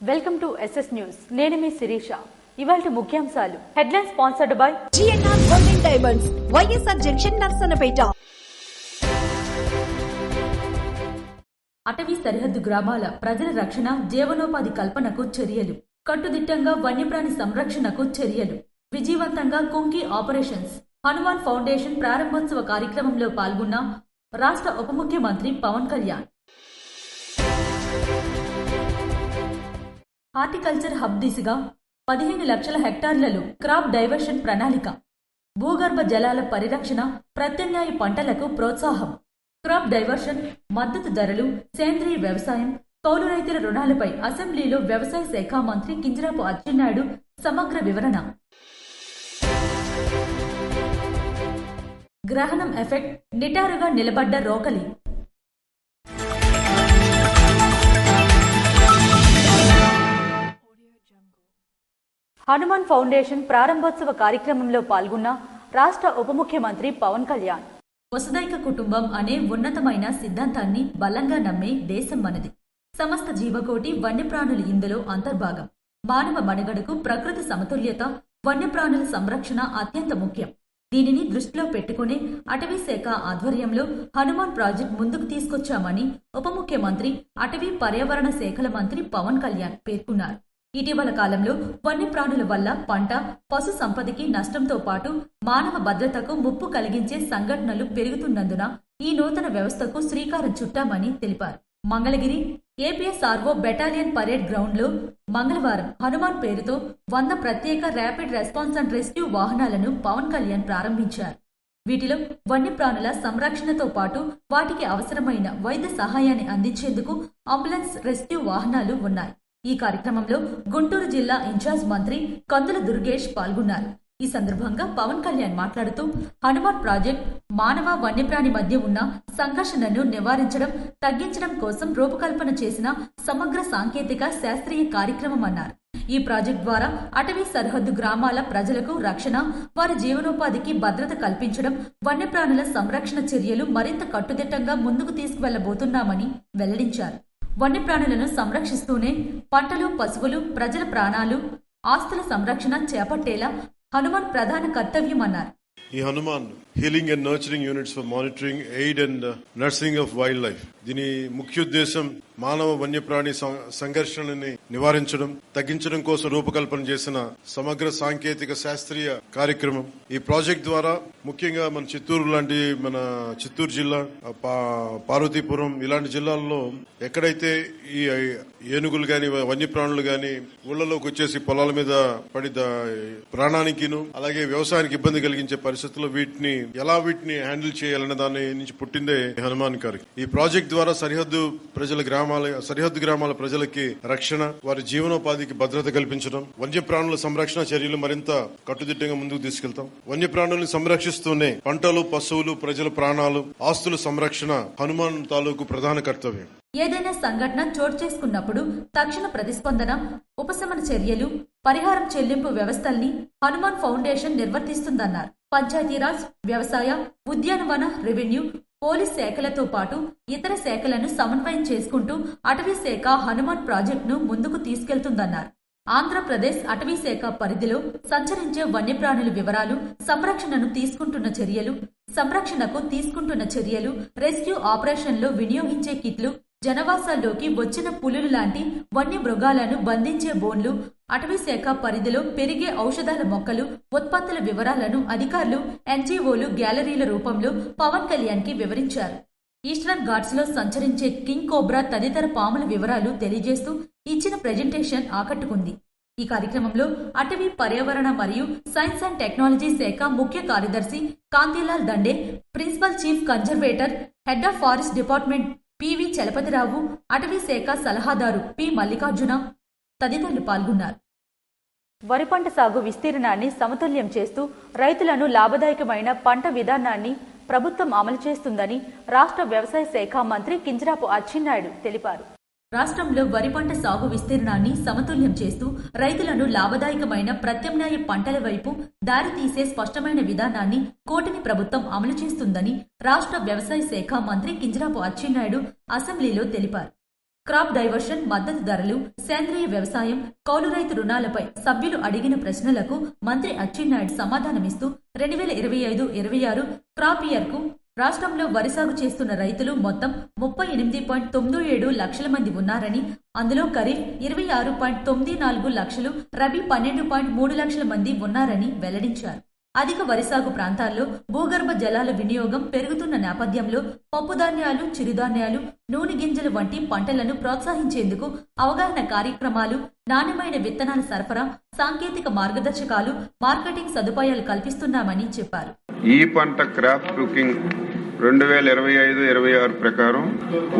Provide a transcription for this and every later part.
Welcome to SS news. నేను మీ శిరీష. ఇవాల్టి ముఖ్యాంశాలు. Headline sponsored by GNR golden diamonds, YSR junction, Narasannapeta. అటవీ సరిహద్దు గ్రామాల ప్రజల రక్షణ, జీవనోపాధి కల్పనకు చర్యలు. కట్టుదిట్టంగా వన్యప్రాణి సంరక్షణకు చర్యలు. విజయవంతంగా కుంకి ఆపరేషన్స్. హనుమాన్ ఫౌండేషన్ ప్రారంభోత్సవ కార్యక్రమంలో పాల్గొన్న రాష్ట్ర ఉప ముఖ్యమంత్రి పవన్ కళ్యాణ్. హార్టికల్చర్ హబ్ దిశగా 15 లక్షల హెక్టార్లలో క్రాప్ డైవర్షన్ ప్రణాళిక. భూగర్భ జలాల పరిరక్షణ, ప్రత్యామ్నాయ పంటలకు ప్రోత్సాహం. క్రాప్ డైవర్షన్, మద్దతు ధరలు, సేంద్రీయ వ్యవసాయం, కౌలు రైతుల రుణాలపై అసెంబ్లీలో వ్యవసాయ శాఖ మంత్రి కింజరాపు అచ్చెన్నాయుడు సమగ్ర వివరణ. గ్రహణం ఎఫెక్ట్, నిటారుగా నిలబడ్డ రోకలి. హనుమాన్ ఫౌండేషన్ ప్రారంభోత్సవ కార్యక్రమంలో పాల్గొన్న రాష్ట్ర ఉప ముఖ్యమంత్రి పవన్ కళ్యాణ్. వసుదైక కుటుంబం అనే ఉన్నతమైన సిద్ధాంతాన్ని బలంగా నమ్మే దేశం మనది. సమస్త జీవకోటి వన్యప్రాణులు ఇందులో అంతర్భాగం. మానవ మనుగడకు ప్రకృతి సమతుల్యత, వన్యప్రాణుల సంరక్షణ అత్యంత ముఖ్యం. దీనిని దృష్టిలో పెట్టుకుని అటవీ శాఖ ఆధ్వర్యంలో హనుమాన్ ప్రాజెక్ట్ ముందుకు తీసుకొచ్చామని ఉప ముఖ్యమంత్రి, అటవీ పర్యావరణ శాఖల మంత్రి పవన్ కళ్యాణ్ పేర్కొన్నారు. ఇటీవల కాలంలో వన్యప్రాణుల వల్ల పంట, పశు సంపదకి నష్టంతో పాటు మానవ భద్రతకు ముప్పు కలిగించే సంఘటనలు పెరుగుతున్నందున ఈ నూతన వ్యవస్థకు శ్రీకారం చుట్టామని తెలిపారు. మంగళగిరి ఏపీఎస్ఆర్ఓ బెటాలియన్ పరేడ్ గ్రౌండ్ లో మంగళవారం హనుమాన్ పేరుతో 100 ప్రత్యేక ర్యాపిడ్ రెస్పాన్స్ అండ్ రెస్క్యూ వాహనాలను పవన్ కళ్యాణ్ ప్రారంభించారు. వీటిలో వన్యప్రాణుల సంరక్షణతో పాటు వాటికి అవసరమైన వైద్య సహాయాన్ని అందించేందుకు అంబులెన్స్, రెస్క్యూ వాహనాలు ఉన్నాయి. ఈ కార్యక్రమంలో గుంటూరు జిల్లా ఇన్ఛార్జ్ మంత్రి కందుల దుర్గేష్ పాల్గొన్నారు. ఈ సందర్భంగా పవన్ కళ్యాణ్ మాట్లాడుతూ, హనుమాన్ ప్రాజెక్ట్ మానవ వన్యప్రాణి మధ్య ఉన్న సంఘర్షణను నివారించడం, తగ్గించడం కోసం రూపకల్పన చేసిన సమగ్ర సాంకేతిక శాస్త్రీయ కార్యక్రమం అన్నారు. ఈ ప్రాజెక్ట్ ద్వారా అటవీ సరిహద్దు గ్రామాల ప్రజలకు రక్షణ, వారి జీవనోపాధికి భద్రత కల్పించడం, వన్యప్రాణుల సంరక్షణ చర్యలు మరింత కట్టుదిట్టంగా ముందుకు తీసుకువెళ్లబోతున్నామని వెల్లడించారు. వన్యప్రాణులను సంరక్షిస్తూనే పంటలు, పశువులు, ప్రజల ప్రాణాలు, ఆస్తుల సంరక్షణ చేపట్టేలా హనుమాన్ ప్రధాన కర్తవ్యమన్నారు. ఈ Hanuman healing and nurturing units for monitoring, aid and nursing of wild life. దీని ముఖ్య ఉద్దేశం మానవ వన్యప్రాణి సంఘర్షణని నివారించడం, తగ్గించడం కోసం రూపకల్పన చేసిన సమగ్ర సాంకేతిక శాస్త్రీయ కార్యక్రమం. ఈ ప్రాజెక్ట్ ద్వారా ముఖ్యంగా మన చిత్తూరు జిల్లా, పార్వతీపురం ఇలాంటి జిల్లాల్లో ఎక్కడైతే ఈ ఏనుగులు గాని, వన్యప్రాణులు గాని ఊళ్ళలోకి వచ్చేసి పొలాల మీద పడి ప్రాణానికిను అలాగే వ్యవసాయానికి ఇబ్బంది కలిగించే పరిస్థితుల్లో వీటిని హ్యాండిల్ చేయాలన్న దాని నుంచి పుట్టిందే హనుమాన్ కార్యక్రమం. ఈ ప్రాజెక్ట్ ద్వారా సరిహద్దు గ్రామాల ప్రజలకి రక్షణ, వారి జీవనోపాధికి భద్రత కల్పించడం, వన్యప్రాణుల సంరక్షణ చర్యలు మరింత కట్టుదిట్టంగా ముందుకు తీసుకెళ్తాం. వన్యప్రాణులను సంరక్షిస్తూనే పంటలు, పశువులు, ప్రజల ప్రాణాలు, ఆస్తుల సంరక్షణ హనుమాన్ తాలూకు ప్రధాన కర్తవ్యం. ఏదైనా సంఘటన చోటు చేసుకున్నప్పుడు తక్షణ ప్రతిస్పందన, ఉపశమన చర్యలు, పరిహారం చెల్లింపు వ్యవస్థల్ని హనుమాన్ ఫౌండేషన్ నిర్వర్తిస్తుందన్నారు. పంచాయతీరాజ్, వ్యవసాయ, ఉద్యానవన, రెవెన్యూ, పోలీస్ శాఖలతో పాటు ఇతర శాఖలను సమన్వయం చేసుకుంటూ అటవీ శాఖ హనుమాన్ ప్రాజెక్టును ముందుకు తీసుకెళ్తుందన్నారు. ఆంధ్రప్రదేశ్ అటవీ శాఖ పరిధిలో సంచరించే వన్యప్రాణుల వివరాలు, సంరక్షణకు తీసుకుంటున్న చర్యలు, రెస్క్యూ ఆపరేషన్లో వినియోగించే కిట్లు, జనవాసాల్లోకి వచ్చిన పులులు లాంటి వన్య మృగాలను బంధించే బోన్లు, అటవీ శాఖ పరిధిలో పెరిగే ఔషధాల మొక్కలు, ఉత్పత్తుల వివరాలను అధికారులు, ఎన్జీఓలు గ్యాలరీల రూపంలో పవన్ కళ్యాణ్ కి వివరించారు. ఈస్టర్న్ ఘాట్స్ లో సంచరించే కింగ్ కోబ్రా తదితర పాముల వివరాలు తెలియజేస్తూ ఇచ్చిన ప్రెజెంటేషన్ ఆకట్టుకుంది. ఈ కార్యక్రమంలో అటవీ, పర్యావరణ మరియు సైన్స్ అండ్ టెక్నాలజీ శాఖ ముఖ్య కార్యదర్శి Kantilal Dande, principal chief conservator, head of forest department PV Chalapathirao, అటవీ శాఖ సలహాదారు పి మల్లికార్జున తదితరులు పాల్గొన్నారు. వరి పంట సాగు విస్తీర్ణాన్ని సమతుల్యం చేస్తూ రైతులను లాభదాయకమైన పంట విధానాన్ని ప్రభుత్వం అమలు చేస్తుందని రాష్ట్ర వ్యవసాయ శాఖ మంత్రి కింజరాపు అచ్చెన్నాయుడు తెలిపారు. రాష్ట్రంలో వరి పంట సాగు విస్తీర్ణాన్ని సమతుల్యం చేస్తూ రైతులను లాభదాయకమైన ప్రత్యామ్నాయ పంటల వైపు దారితీసే స్పష్టమైన విధానాన్ని కూటమి ప్రభుత్వం అమలు చేస్తుందని రాష్ట్ర వ్యవసాయ శాఖ మంత్రి కింజరాపు అచ్చెన్నాయుడు అసెంబ్లీలో తెలిపారు. క్రాప్ డైవర్షన్ మద్దతు ధరలు, సేంద్రియ వ్యవసాయం, కౌలు రైతు రుణాలపై సభ్యులు అడిగిన ప్రశ్నలకు మంత్రి అచ్చెన్నాయుడు సమాధానమిస్తూ 2025-26 క్రాప్ ఇయర్కు రాష్ట్రంలో వరి సాగు చేస్తున్న రైతులు మొత్తం 38.97 లక్షల మంది ఉన్నారని, అందులో ఖరీఫ్ 26.94 లక్షలు, రబీ 12.3 లక్షల మంది ఉన్నారని వెల్లడించారు. అధిక వరి సాగు ప్రాంతాల్లో భూగర్భ జలాల వినియోగం పెరుగుతున్న నేపథ్యంలో పప్పుధాన్యాలు, చిరుధాన్యాలు, నూనె గింజలు వంటి పంటలను ప్రోత్సహించేందుకు అవగాహన కార్యక్రమాలు, నాణ్యమైన విత్తనాల సరఫరా, సాంకేతిక మార్గదర్శకాలు, మార్కెటింగ్ సదుపాయాలు కల్పిస్తున్నామని చెప్పారు. ఈ పంట క్రాప్ కుకింగ్ 2025-26 ప్రకారం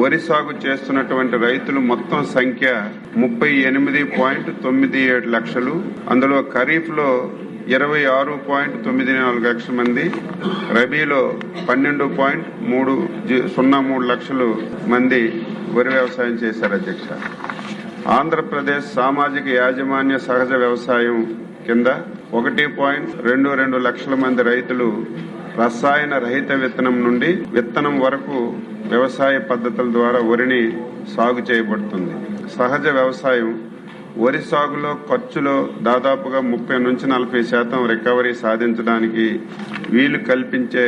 వరి సాగు చేస్తున్నటువంటి రైతులు మొత్తం సంఖ్య 38.97 లక్షలు. అందులో ఖరీఫ్ లో 26.94 లక్షల మంది, రబీలో 12.303 లక్షలు మంది వరి వ్యవసాయం చేశారు. అధ్యక్ష, ఆంధ్రప్రదేశ్ సామాజిక యాజమాన్య సహజ వ్యవసాయం కింద 1.22 లక్షల మంది రైతులు రసాయన రహిత విత్తనం నుండి విత్తనం వరకు వ్యవసాయ పద్ధతుల ద్వారా వరిని సాగు చేయబడుతుంది. సహజ వ్యవసాయం వరి సాగులో ఖర్చులో దాదాపుగా 30-40% రికవరీ సాధించడానికి వీలు కల్పించే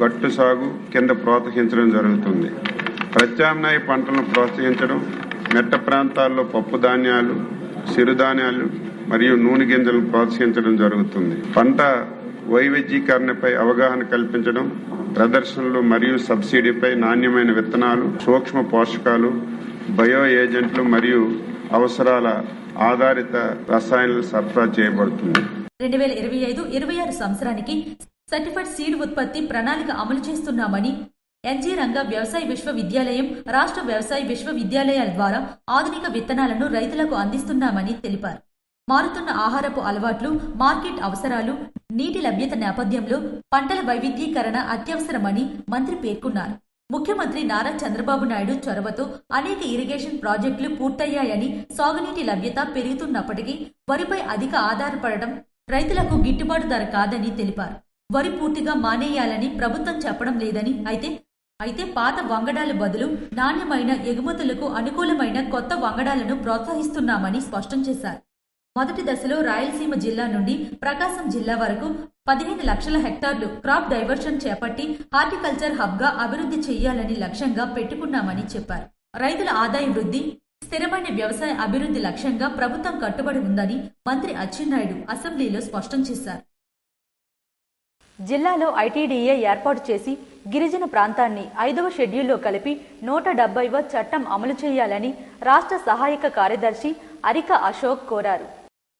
గట్టు సాగు కింద ప్రోత్సహించడం జరుగుతుంది. ప్రత్యామ్నాయ పంటలను ప్రోత్సహించడం, మెట్ట ప్రాంతాల్లో పప్పు ధాన్యాలు, చిరుధాన్యాలు మరియు నూనె గింజలను ప్రోత్సహించడం జరుగుతుంది. పంట వైవిధ్యీకరణపై అవగాహన కల్పించడం, ప్రదర్శనలు మరియు సబ్సిడీపై నాణ్యమైన విత్తనాలు, సూక్ష్మ పోషకాలు, బయో ఏజెంట్లు మరియు అవసరాల ఆధారిత రసాయనాలు సరఫరా చేయబడుతుంది. 2025-26 సంవత్సరానికి సర్టిఫైడ్ సీడ్ ఉత్పత్తి ప్రణాళిక అమలు చేస్తున్నామని ఎన్జీ రంగ వ్యవసాయ విశ్వవిద్యాలయం, రాష్ట్ర వ్యవసాయ విశ్వవిద్యాలయాల ద్వారా ఆధునిక విత్తనాలను రైతులకు అందిస్తున్నామని తెలిపారు. మారుతున్న ఆహారపు అలవాట్లు, మార్కెట్ అవసరాలు, నీటి లభ్యత నేపథ్యంలో పంటల వైవిధ్యీకరణ అత్యవసరమని మంత్రి పేర్కొన్నారు. ముఖ్యమంత్రి నారా చంద్రబాబు నాయుడు చొరవతో అనేక ఇరిగేషన్ ప్రాజెక్టులు పూర్తయ్యాయని, సాగునీటి లభ్యత పెరుగుతున్నప్పటికీ వరిపై అధిక ఆధారపడడం రైతులకు గిట్టుబాటు ధర కాదని తెలిపారు. వరి పూర్తిగా మానేయాలని ప్రభుత్వం చెప్పడం లేదని, అయితే పాత వంగడాల బదులు నాణ్యమైన ఎగుమతులకు అనుకూలమైన కొత్త వంగడాలను ప్రోత్సహిస్తున్నామని స్పష్టం చేశారు. మొదటి దశలో రాయలసీమ జిల్లా నుండి ప్రకాశం జిల్లా వరకు 15 లక్షల హెక్టార్లు క్రాప్ డైవర్షన్ చేపట్టి హార్టికల్చర్ హబ్ గా అభివృద్ధి చేయాలని లక్ష్యంగా పెట్టుకున్నామని చెప్పారు. రైతుల ఆదాయ వృద్ధి, స్థిరమైన వ్యవసాయ అభివృద్ధి లక్ష్యంగా ప్రభుత్వం కట్టుబడి ఉందని మంత్రి అచ్చెన్నాయుడు అసెంబ్లీలో స్పష్టం చేశారు. జిల్లాలో ఐటీడీఏ ఏర్పాటు చేసి గిరిజన ప్రాంతాన్ని 5వ షెడ్యూల్లో కలిపి 170వ చట్టం అమలు చేయాలని రాష్ట్ర సహాయక కార్యదర్శి అరిక అశోక్ కోరారు.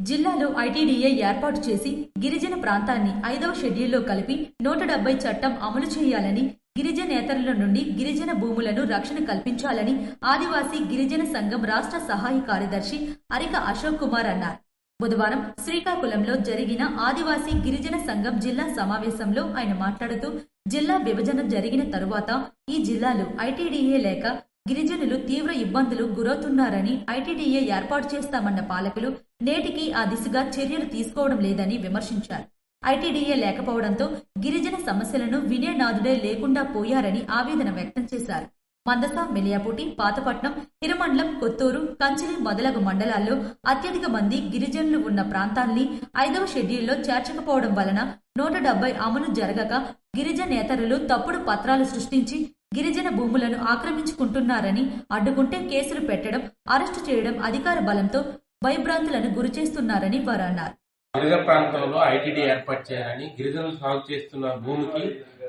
జిల్లాలో ఐటీడీఏ ఏర్పాటు చేసి గిరిజన ప్రాంతాన్ని 5వ షెడ్యూల్లో కలిపి 170 చట్టం అమలు చేయాలని, గిరిజనేతరుల నుండి గిరిజన భూములను రక్షణ కల్పించాలని ఆదివాసీ గిరిజన సంఘం రాష్ట్ర సహాయ కార్యదర్శి అరిక అశోక్ కుమార్ అన్నారు. బుధవారం శ్రీకాకుళంలో జరిగిన ఆదివాసీ గిరిజన సంఘం జిల్లా సమావేశంలో ఆయన మాట్లాడుతూ, జిల్లా విభజన జరిగిన తరువాత ఈ జిల్లాలో ఐటీడీఏ లేక గిరిజనులు తీవ్ర ఇబ్బందులు గురవుతున్నారని, ఐటీడీఏ ఏర్పాటు చేస్తామన్న పాలకులు నేటికి ఆ దిశగా చర్యలు తీసుకోవడం లేదని విమర్శించారు. ఐటీడీఏ లేకపోవడంతో గిరిజన సమస్యలను వినే నాదుడే లేకుండా పోయారని ఆవేదన వ్యక్తం చేశారు. మందస, మెలియాపుటి, పాతపట్నం, హిరమండలం, కొత్తూరు, కంచిలి మొదలగు మండలాల్లో అత్యధిక మంది గిరిజనులు ఉన్న ప్రాంతాల్ని 5వ షెడ్యూల్లో చేర్చకపోవడం వలన 170 అమలు జరగక గిరిజనేతరులు తప్పుడు పత్రాలు సృష్టించి గిరిజన భూములను ఆక్రమించుకుంటున్నారని, అడ్డుకుంటే కేసులు పెట్టడం, అరెస్టు చేయడం అధికార బలంతో భయభ్రాంతులను గురిచేస్తున్నారని వారు అన్నారు. గిరిజన ప్రాంతంలో ఐటీడీ ఏర్పాటు చేయాలని, గిరిజనులు సాగు చేస్తున్న భూమికి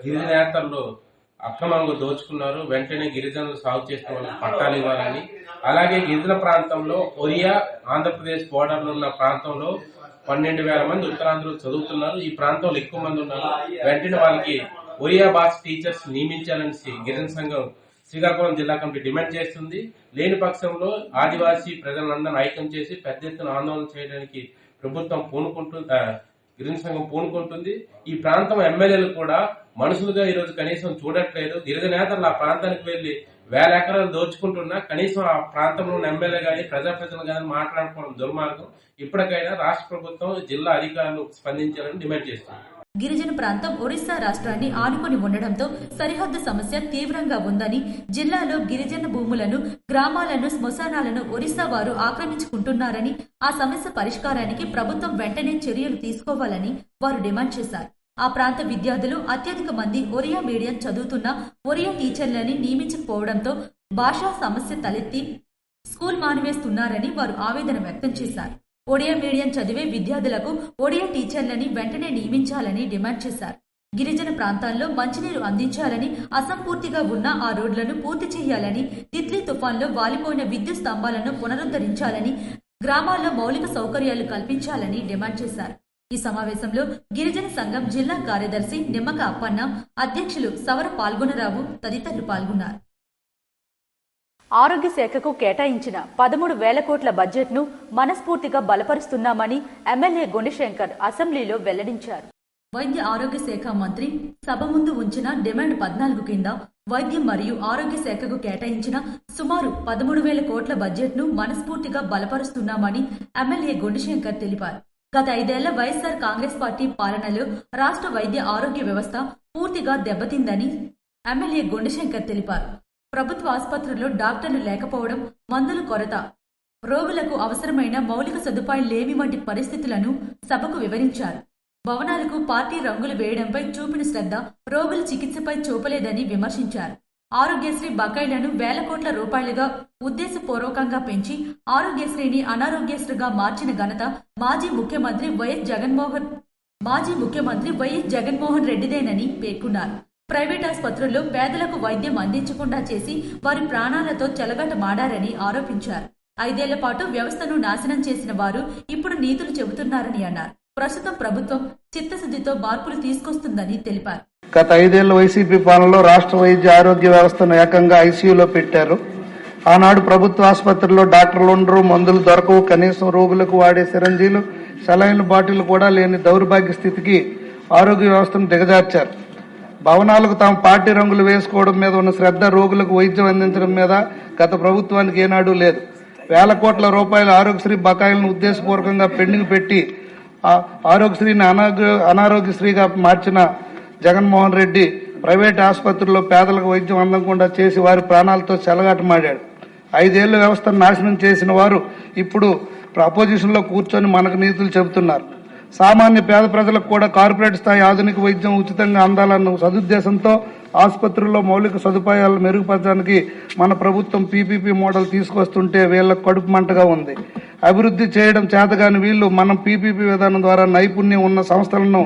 గిరిజనేతరులు అక్రమంగా దోచుకున్నారు, వెంటనే గిరిజనులు సాగు చేస్తున్న వాళ్ళకి పట్టాలు ఇవ్వాలని, అలాగే గిరిజన ప్రాంతంలో ఒరియా ఆంధ్రప్రదేశ్ బోర్డర్లో ఉన్న ప్రాంతంలో 12,000 మంది ఉత్తరాంధ్రలో చదువుతున్నారు. ఈ ప్రాంతంలో ఎక్కువ మంది ఉన్నారు. వెంటనే వాళ్ళకి ఒరియా భాష టీచర్స్ నియమించాలని గిరిజన సంఘం శ్రీకాకుళం జిల్లా కమిటీ డిమాండ్ చేస్తుంది. లేని పక్షంలో ఆదివాసీ ప్రజలందరినీ ఐక్యం చేసి పెద్ద ఎత్తున ఆందోళన చేయడానికి ప్రభుత్వం గిరిజన సంఘం పూనుకుంటుంది. ఈ ప్రాంతం ఎమ్మెల్యేలు కూడా మనుషులుగా ఈ రోజు కనీసం చూడట్లేదు. గిరిజనేతలు ఆ ప్రాంతానికి వెళ్లి 1000 ఎకరాలు దోచుకుంటున్నా కనీసం ఆ ప్రాంతంలో ఉన్న ఎమ్మెల్యే గానీ ప్రజాప్రతినిధులు గానీ మాట్లాడుకోవడం దుర్మార్గం. ఇప్పటికైనా రాష్ట్ర ప్రభుత్వం, జిల్లా అధికారులు స్పందించాలని డిమాండ్ చేస్తున్నారు. గిరిజన ప్రాంతం ఒరిస్సా రాష్ట్రాన్ని ఆనుకొని ఉండడంతో సరిహద్దు సమస్య తీవ్రంగా ఉందని, జిల్లాలో గిరిజన భూములను, గ్రామాలను, శ్మశానాలను ఒరిస్సా వారు ఆక్రమించుకుంటున్నారని, ఆ సమస్య పరిష్కారానికి ప్రభుత్వం వెంటనే చర్యలు తీసుకోవాలని వారు డిమాండ్ చేశారు. ఆ ప్రాంత విద్యార్థులు అత్యధిక మంది ఒరియా మీడియం చదువుతున్న ఒరియా టీచర్లని నియమించకపోవడంతో భాషా సమస్య తలెత్తి స్కూల్ మానివేస్తున్నారని వారు ఆవేదన వ్యక్తం చేశారు. ఒడియా మీడియం చదివే విద్యార్థులకు ఒడియా టీచర్లని వెంటనే నియమించాలని డిమాండ్ చేశారు. గిరిజన ప్రాంతాల్లో మంచినీరు అందించాలని, అసంపూర్తిగా ఉన్న ఆ రోడ్లను పూర్తి చేయాలని, తిత్లీ తుఫాన్లో వాలిపోయిన విద్యుత్ స్తంభాలను పునరుద్ధరించాలని, గ్రామాల్లో మౌలిక సౌకర్యాలు కల్పించాలని డిమాండ్ చేశారు. ఈ సమావేశంలో గిరిజన సంఘం జిల్లా కార్యదర్శి నిమ్మక అప్పన్న, అధ్యక్షులు సవర పాల్గొనరావు తదితరులు పాల్గొన్నారు. ఆరోగ్య శాఖకు కేటాయించిన 13,000 కోట్ల బడ్జెట్ను మనస్ఫూర్తిగా బలపరుస్తున్నామని ఎమ్మెల్యే గుండెశంకర్ అసెంబ్లీలో వెల్లడించారు. వైద్య ఆరోగ్య శాఖ మంత్రి సభ ముందు ఉంచిన డిమాండ్ 14 కింద వైద్యం మరియు ఆరోగ్య శాఖకు కేటాయించిన సుమారు 13,000 కోట్ల బడ్జెట్ను మనస్ఫూర్తిగా బలపరుస్తున్నామని ఎమ్మెల్యే గుండెశంకర్ తెలిపారు. గత 5 ఏళ్ల వైఎస్ఆర్ కాంగ్రెస్ పార్టీ పాలనలో రాష్ట్ర వైద్య ఆరోగ్య వ్యవస్థ పూర్తిగా దెబ్బతిందని ఎమ్మెల్యే గుండెశంకర్ తెలిపారు. ప్రభుత్వ ఆసుపత్రుల్లో డాక్టర్లు లేకపోవడం, మందుల కొరత, రోగులకు అవసరమైన మౌలిక సదుపాయాలు లేమి వంటి పరిస్థితులను సభకు వివరించారు. భవనాలకు పార్టీ రంగులు వేయడంపై చూపిన శ్రద్ధ రోగుల చికిత్సపై చూపలేదని విమర్శించారు. ఆరోగ్యశ్రీ బకాయిలను వేల కోట్ల రూపాయలుగా ఉద్దేశపూర్వకంగా పెంచి ఆరోగ్యశ్రీని అనారోగ్యశ్రీగా మార్చిన ఘనత మాజీ ముఖ్యమంత్రి వైఎస్ జగన్మోహన్ రెడ్డిదేనని పేర్కొన్నారు. ప్రైవేట్ ఆసుపత్రుల్లో పేదలకు వైద్యం అందించకుండా చేసి వారి ప్రాణాలతో చెలగాటమాడారని ఆరోపించారు. 5 ఏళ్ల పాటు వ్యవస్థను నాశనం చేసిన వారు ఇప్పుడు నీతులు చెబుతున్నారని అన్నారు. ప్రస్తుతం ప్రభుత్వం చిత్తశుద్ధితో మార్పులు తీసుకొస్తుందని తెలిపారు. గత 5 ఏళ్ల వైసీపీ పాలనలో రాష్ట్ర వైద్య ఆరోగ్య వ్యవస్థను ఏకంగా ఐసీయూలో పెట్టారు. ఆనాడు ప్రభుత్వ ఆసుపత్రుల్లో డాక్టర్లు ఉండరు, మందులు దొరకవు, కనీసం రోగులకు వాడే సిరంజీలు, సెలైన్ల బాటిల్ కూడా లేని దౌర్భాగ్య స్థితికి ఆరోగ్య వ్యవస్థను దిగజార్చారు. భవనాలకు తాము పార్టీ రంగులు వేసుకోవడం మీద ఉన్న శ్రద్ధ రోగులకు వైద్యం అందించడం మీద గత ప్రభుత్వానికి ఏనాడూ లేదు. వేల కోట్ల రూపాయల ఆరోగ్యశ్రీ బకాయిలను ఉద్దేశపూర్వకంగా పెండింగ్ పెట్టి ఆరోగ్యశ్రీని అనారోగ్యశ్రీగా మార్చిన జగన్మోహన్ రెడ్డి ప్రైవేట్ ఆసుపత్రుల్లో పేదలకు వైద్యం అందకుండా చేసి వారి ప్రాణాలతో చెలగాటమాడాడు. 5 ఏళ్ల వ్యవస్థను నాశనం చేసిన వారు ఇప్పుడు అపోజిషన్ లో కూర్చొని మనకు నీతులు చెబుతున్నారు. సామాన్య పేద ప్రజలకు కూడా కార్పొరేట్ స్థాయి ఆధునిక వైద్యం ఉచితంగా అందాలన్న సదుద్దేశంతో ఆసుపత్రుల్లో మౌలిక సదుపాయాలను మెరుగుపరచడానికి మన ప్రభుత్వం పీపీపీ మోడల్ తీసుకొస్తుంటే వీళ్లకు కడుపు మంటగా ఉంది. అభివృద్ధి చేయడం చేతగాని వీళ్లు మనం పీపీపీ విధానం ద్వారా నైపుణ్యం ఉన్న సంస్థలను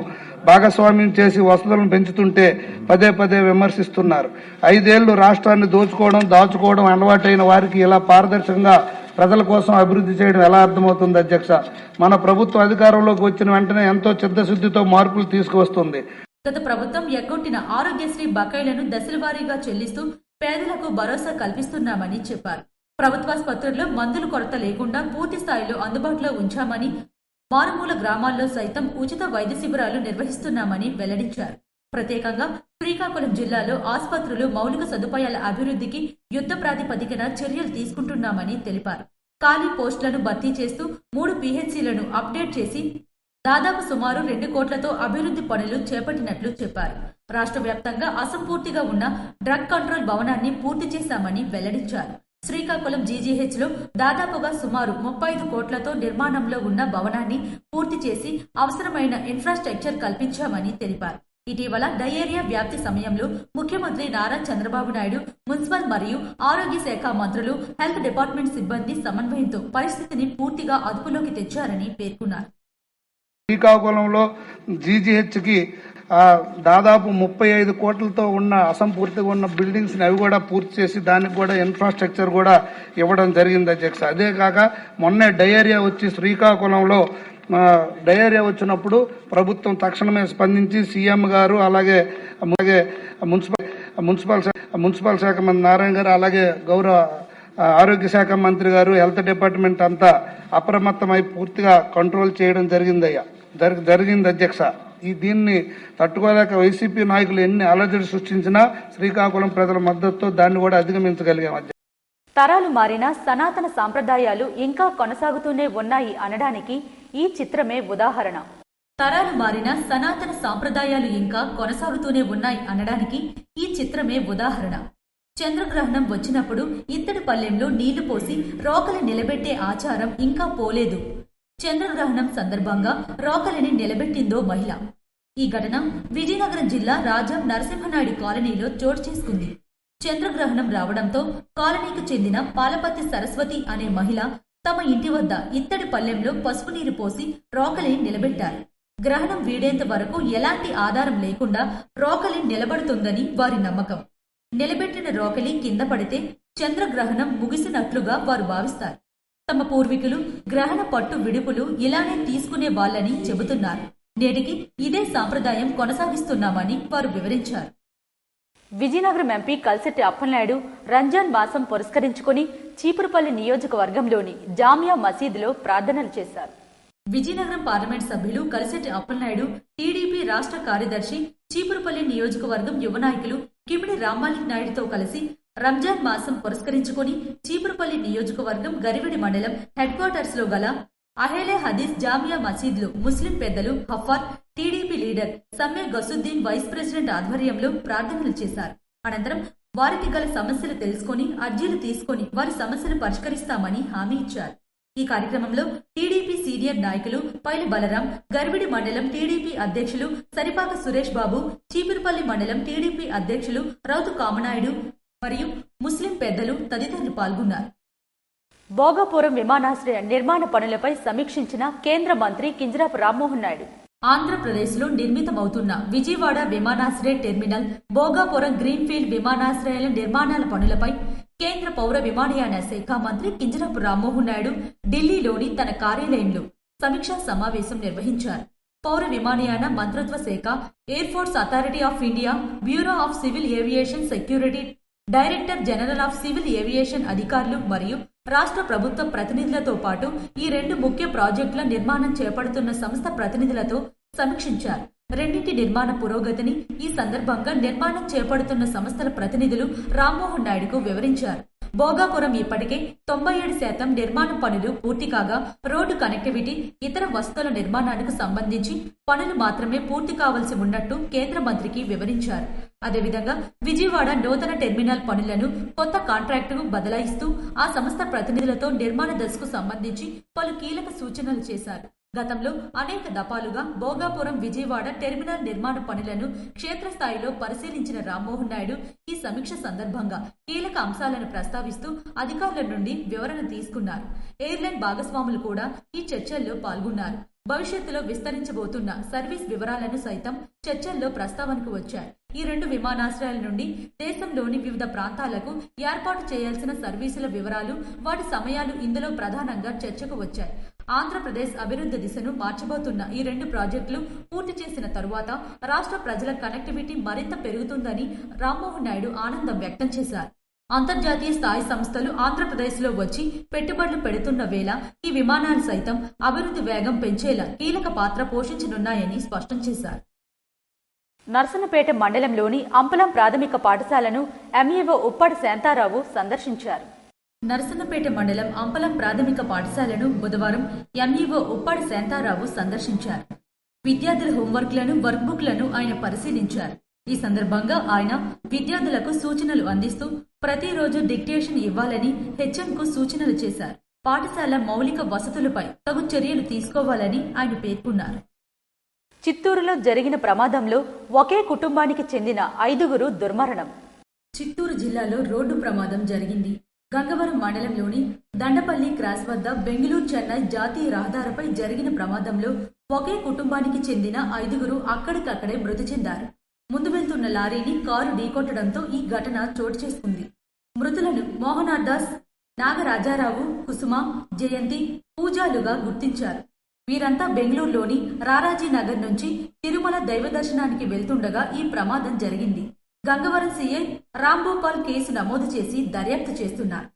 భాగస్వామ్యం చేసి వసతులను పెంచుతుంటే పదే పదే విమర్శిస్తున్నారు. 5 ఏళ్లు రాష్ట్రాన్ని దోచుకోవడం, దాచుకోవడం అలవాటైన వారికి ఇలా పారదర్శకంగా ప్రజల కోసం అభివృద్ధి చేయడం ఎలా అర్థమవుతుంది అధ్యక్ష? మన ప్రభుత్వం అధికారంలోకి వచ్చిన వెంటనే ఎంతో చిత్తశుద్ధితో మార్పులు తీసుకువస్తుంది. గత ప్రభుత్వం ఎగ్గొట్టిన ఆరోగ్యశ్రీ బకాయిలను దశలవారీగా చెల్లిస్తూ పేదలకు భరోసా కల్పిస్తున్నామని చెప్పారు. ప్రభుత్వాసుపత్రుల్లో మందుల కొరత లేకుండా పూర్తి స్థాయిలో అందుబాటులో ఉంచామని, మారుమూల గ్రామాల్లో సైతం ఉచిత వైద్య శిబిరాలు నిర్వహిస్తున్నామని వెల్లడించారు. ప్రత్యేకంగా శ్రీకాకుళం జిల్లాలో ఆసుపత్రులు మౌలిక సదుపాయాల అభివృద్ధికి యుద్ధ ప్రాతిపదికన చర్యలు తీసుకుంటున్నామని తెలిపారు. ఖాళీ పోస్టులను భర్తీ చేస్తూ 3 పీహెచ్సీలను అప్డేట్ చేసి దాదాపు సుమారు 2 కోట్లతో అభివృద్ధి పనులు చేపట్టినట్లు చెప్పారు. రాష్ట్ర వ్యాప్తంగా అసంపూర్తిగా ఉన్న డ్రగ్ కంట్రోల్ భవనాన్ని పూర్తి చేశామని వెల్లడించారు. శ్రీకాకుళం జీజీహెచ్లో దాదాపుగా సుమారు 35 కోట్లతో నిర్మాణంలో ఉన్న భవనాన్ని పూర్తి చేసి అవసరమైన ఇన్ఫ్రాస్ట్రక్చర్ కల్పించామని తెలిపారు. ఇటీవల డయేరియా వ్యాప్తి సమయంలో ముఖ్యమంత్రి నారా చంద్రబాబు నాయుడు, మున్సిపల్ మరియు ఆరోగ్య శాఖ మంత్రులు, హెల్త్ డిపార్ట్మెంట్ సిబ్బంది సమన్వయంతో పరిస్థితిని పూర్తిగా అదుపులోకి తెచ్చారని పేర్కొన్నారు. శ్రీకాకుళంలో జీజీహెచ్కి దాదాపు 35 కోట్లతో ఉన్న అసంపూర్తిగా ఉన్న బిల్డింగ్స్ ని అవి కూడా పూర్తి చేసి దానికి కూడా ఇన్ఫ్రాస్ట్రక్చర్ కూడా ఇవ్వడం జరిగింది అధ్యక్ష. అదే కాక మొన్నే డయేరియా వచ్చి శ్రీకాకుళంలో డయేరియా వచ్చినప్పుడు ప్రభుత్వం తక్షణమే స్పందించి సీఎం గారు అలాగే మున్సిపల్ శాఖ మంత్రి నారాయణ గారు అలాగే గౌరవ ఆరోగ్య శాఖ మంత్రి గారు, హెల్త్ డిపార్ట్మెంట్ అంతా అప్రమత్తమై పూర్తిగా కంట్రోల్ చేయడం జరిగింది అధ్యక్ష. దీన్ని తట్టుకోలేక వైసీపీ నాయకులు ఎన్ని అలజడి సృష్టించినా శ్రీకాకుళం ప్రజల మద్దతుతో దాన్ని కూడా అధిగమించగలిగాం. తరాలు మారినా సనాతన సాంప్రదాయాలు ఇంకా కొనసాగుతూనే ఉన్నాయి అనడానికి ఈ చిత్రమే ఉదాహరణ. తరాలు మారిన సనాతన సాంప్రదాయాలు ఇంకా కొనసాగుతూనే ఉన్నాయి అనడానికి ఈ చిత్రమే ఉదాహరణ. చంద్రగ్రహణం వచ్చినప్పుడు ఇత్తడి పల్లెంలో నీళ్లు పోసి రోకలి నిలబెట్టే ఆచారం ఇంకా పోలేదు. చంద్రగ్రహణం సందర్భంగా రోకలిని నిలబెట్టిందో మహిళ. ఈ ఘటన విజయనగరం జిల్లా రాజం నరసింహనాయుడు కాలనీలో చోటు చేసుకుంది. చంద్రగ్రహణం రావడంతో కాలనీకి చెందిన పాలపత్తి సరస్వతి అనే మహిళ తమ ఇంటి వద్ద ఇత్తడి పల్లెంలో పసుపు నీరు పోసి రోకలిని నిలబెట్టారు. గ్రహణం వీడేంత వరకు ఎలాంటి ఆధారం లేకుండా రోకలి నిలబడుతుందని వారి నమ్మకం. నిలబెట్టిన రోకలి కింద పడితే చంద్రగ్రహణం ముగిసినట్లుగా వారు భావిస్తారు. తమ పూర్వీకులు గ్రహణ పట్టు విడుపులు ఇలానే తీసుకునే వాళ్ళని చెబుతున్నారు. నేటికి ఇదే సాంప్రదాయం కొనసాగిస్తున్నామని వారు వివరించారు. విజయనగరం ఎంపీ కల్సెట్టి అప్పలనాయుడు రంజాన్ మాసం పురస్కరించుకుని చీపురుపల్లి నియోజకవర్గంలోని జామియా మసీదులో ప్రార్థనలు చేశారు. విజయనగరం పార్లమెంట్ సభ్యులు కల్సెట్టి అప్పలనాయుడు, టీడీపీ రాష్ట్ర కార్యదర్శి, చీపురుపల్లి నియోజకవర్గం యువ నాయకులు కిమిడి రామ్మాలిక్ నాయుడుతో కలిసి రంజాన్ మాసం పురస్కరించుకుని చీపురుపల్లి నియోజకవర్గం గరివిడి మండలం హెడ్ క్వార్టర్స్ లో గల అహేలే హదీస్ జామియా మసీద్లో ముస్లిం పెద్దలు హఫార్, టీడీపీ లీడర్ సమ్మె గసుద్దీన్ వైస్ ప్రెసిడెంట్ ఆధ్వర్యంలో ప్రార్థనలు చేశారు. అనంతరం వారికి గల సమస్యలు తెలుసుకుని అర్జీలు తీసుకుని వారి సమస్యలు పరిష్కరిస్తామని హామీ ఇచ్చారు. ఈ కార్యక్రమంలో టీడీపీ సీనియర్ నాయకులు పైలి బలరాం, గర్విడి మండలం టీడీపీ అధ్యక్షులు సరిపాక సురేష్ బాబు, చీపురుపల్లి మండలం టీడీపీ అధ్యక్షులు రౌతు కామనాయుడు మరియు ముస్లిం పెద్దలు తదితరులు పాల్గొన్నారు. భోగాపురం విమానాశ్రయ నిర్మాణ పనులపై సమీక్షించిన కేంద్ర మంత్రి కింజరాపు రామ్మోహన్ నాయుడు. ఆంధ్రప్రదేశ్లో నిర్మితమవుతున్న విజయవాడ విమానాశ్రయ టెర్మినల్, భోగాపురం గ్రీన్ఫీల్డ్ విమానాశ్రయాల నిర్మాణాల పనులపై కేంద్ర పౌర విమానయాన శాఖ మంత్రి కింజరాపు రామ్మోహన్ నాయుడు ఢిల్లీలోని తన కార్యాలయంలో సమీక్షా సమావేశం నిర్వహించారు. పౌర విమానయాన మంత్రిత్వ శాఖ, air force authority of India, bureau of civil aviation security, director general of civil aviation అధికారులు మరియు రాష్ట్ర ప్రభుత్వ ప్రతినిధులతో పాటు ఈ 2 ముఖ్య ప్రాజెక్టుల నిర్మాణం చేపడుతున్న సంస్థ ప్రతినిధులతో సమీక్షించారు. రెండింటి నిర్మాణ పురోగతిని ఈ సందర్భంగా నిర్మాణం చేపడుతున్న సంస్థల ప్రతినిధులు రామ్మోహన్ నాయుడుకు వివరించారు. భోగాపురం ఇప్పటికే 97% నిర్మాణ పనులు పూర్తి కాగా రోడ్డు కనెక్టివిటీ, ఇతర వస్తువుల నిర్మాణానికి సంబంధించి పనులు మాత్రమే పూర్తి కావాల్సి ఉన్నట్టు కేంద్ర మంత్రికి వివరించారు. అదేవిధంగా విజయవాడ నూతన టెర్మినల్ పనులను కొత్త కాంట్రాక్టుకు బదలాయిస్తూ ఆ సంస్థ ప్రతినిధులతో నిర్మాణ దశకు సంబంధించి పలు కీలక సూచనలు చేశారు. గతంలో అనేక దఫాలుగా భోగాపురం విజయవాడ టెర్మినల్ నిర్మాణ పనులను క్షేత్రస్థాయిలో పరిశీలించిన రామ్మోహన్ నాయుడు ఈ సమీక్ష సందర్భంగా కీలక అంశాలను ప్రస్తావిస్తూ అధికారుల నుండి వివరణ తీసుకున్నారు. ఎయిర్లైన్ భాగస్వాములు కూడా ఈ చర్చల్లో పాల్గొన్నారు. భవిష్యత్తులో విస్తరించబోతున్న సర్వీస్ వివరాలను సైతం చర్చల్లో ప్రస్తావనకు వచ్చాయి. ఈ 2 విమానాశ్రయాల నుండి దేశంలోని వివిధ ప్రాంతాలకు ఏర్పాటు చేయాల్సిన సర్వీసుల వివరాలు, వాటి సమయాలు ఇందులో ప్రధానంగా చర్చకు వచ్చాయి. ఆంధ్రప్రదేశ్ అభివృద్ధి దిశను మార్చబోతున్న ఈ 2 ప్రాజెక్టులు పూర్తి చేసిన తరువాత రాష్ట్ర ప్రజల కనెక్టివిటీ మరింత పెరుగుతుందని రామ్మోహన్ నాయుడు ఆనందం వ్యక్తం చేశారు. అంతర్జాతీయ స్థాయి సంస్థలు ఆంధ్రప్రదేశ్లో వచ్చి పెట్టుబడులు పెడుతున్న వేళ ఈ విమానాలు సైతం అభివృద్ధి వేగం పెంచేలా కీలక పాత్ర పోషించనున్నాయని స్పష్టం చేశారు. నర్సన్నపేట మండలంలోని అంపలం ప్రాథమిక పాఠశాలను ఎంఈఓ ఉప్పాడి శాంతారావు సందర్శించారు. నర్సన్నపేట మండలం అంపలం ప్రాథమిక పాఠశాలను బుధవారం ఎంఈఓ ఉప్పాడి శాంతారావు సందర్శించారు. విద్యార్థుల హోంవర్క్లను, వర్క్బుక్లను ఆయన పరిశీలించారు. ఈ సందర్భంగా ఆయన విద్యార్థులకు సూచనలు అందిస్తూ ప్రతిరోజు డిక్టేషన్ ఇవ్వాలని హెచ్ఎంకు సూచనలు చేశారు. పాఠశాల మౌలిక వసతులపై తగు చర్యలు తీసుకోవాలని ఆయన పేర్కొన్నారు. చిత్తూరులో జరిగిన ప్రమాదంలో ఒకే కుటుంబానికి చెందిన 5గురు దుర్మరణం. చిత్తూరు జిల్లాలో రోడ్డు ప్రమాదం జరిగింది. గంగవరం మండలంలోని దండపల్లి క్రాస్ వద్ద బెంగళూరు చెన్నై జాతీయ రహదారిపై జరిగిన ప్రమాదంలో ఒకే కుటుంబానికి చెందిన 5గురు అక్కడికక్కడే మృతి చెందారు. ముందు వెళ్తున్న లారీని కారు ఢీకొట్టడంతో ఈ ఘటన చోటు చేసుకుంది. మృతులను మోహనార్దాస్, నాగరాజారావు, కుసుమ, జయంతి, పూజాలుగా గుర్తించారు. వీరంతా బెంగళూరులోని రారాజీ నగర్ నుంచి తిరుమల దైవ దర్శనానికి వెళ్తుండగా ఈ ప్రమాదం జరిగింది. గంగవరం సీఐ రాంభూపాల్ కేసు నమోదు చేసి దర్యాప్తు చేస్తున్నారు.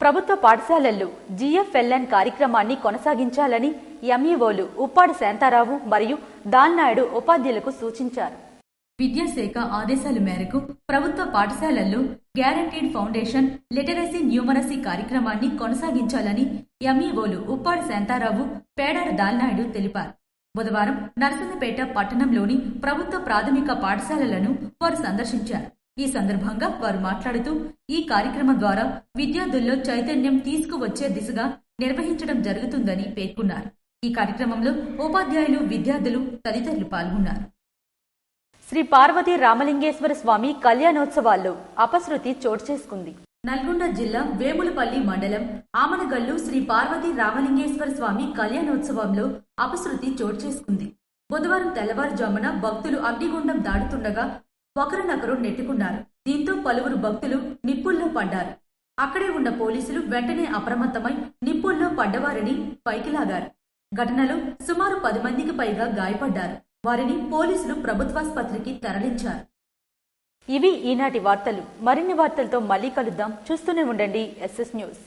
ప్రభుత్వ పాఠశాలల్లో జీఎఫ్ఎల్ఎన్ కార్యక్రమాన్ని కొనసాగించాలని ఎంఈఓలు ఉప్పాడి శాంతారావు మరియు దాల్నాయుడు ఉపాధ్యాయులకు సూచించారు. విద్యాశాఖ ఆదేశాల మేరకు ప్రభుత్వ పాఠశాలల్లో గ్యారంటీడ్ ఫౌండేషన్, లిటరసీ, న్యూమరసీ కార్యక్రమాన్ని కొనసాగించాలని ఎంఈఓలు ఉప్పాడి శాంతారావు, పేడాడ దాల్నాయుడు తెలిపారు. బుధవారం నరసన్నపేట పట్టణంలోని ప్రభుత్వ ప్రాథమిక పాఠశాలలను వారు సందర్శించారు. ఈ సందర్భంగా వారు మాట్లాడుతూ ఈ కార్యక్రమం ద్వారా విద్యార్థుల్లో చైతన్యం తీసుకువచ్చే దిశగా నిర్వహించడం జరుగుతుందని పేర్కొన్నారు. ఈ కార్యక్రమంలో ఉపాధ్యాయులు, విద్యార్థులు తదితరులు పాల్గొన్నారు. శ్రీ పార్వతీ రామలింగేశ్వర స్వామి కళ్యాణోత్సవాల్లో అపశృతి చోటు చేసుకుంది. నల్గొండ జిల్లా వేములపల్లి మండలం ఆమనగల్లు శ్రీ పార్వతీ రామలింగేశ్వర స్వామి కళ్యాణోత్సవంలో అపశృతి చోటు చేసుకుంది. బుధవారం తెల్లవారుజామున భక్తులు అగ్నిగుండం దాడుతుండగా ఒకరినొకరు నెట్టుకున్నారు. దీంతో పలువురు భక్తులు నిప్పుల్లో పడ్డారు. అక్కడే ఉన్న పోలీసులు వెంటనే అప్రమత్తమై నిప్పుల్లో పడ్డవారిని పైకి లాగారు. ఘటనలో సుమారు 10 మందికి పైగా గాయపడ్డారు. వారిని పోలీసులు ప్రభుత్వాసుపత్రికి తరలించారు. ఇవి ఈనాటి వార్తలు. మరిన్ని వార్తలతో మళ్ళీ కలుద్దాం. చూస్తూనే ఉండండి SS న్యూస్.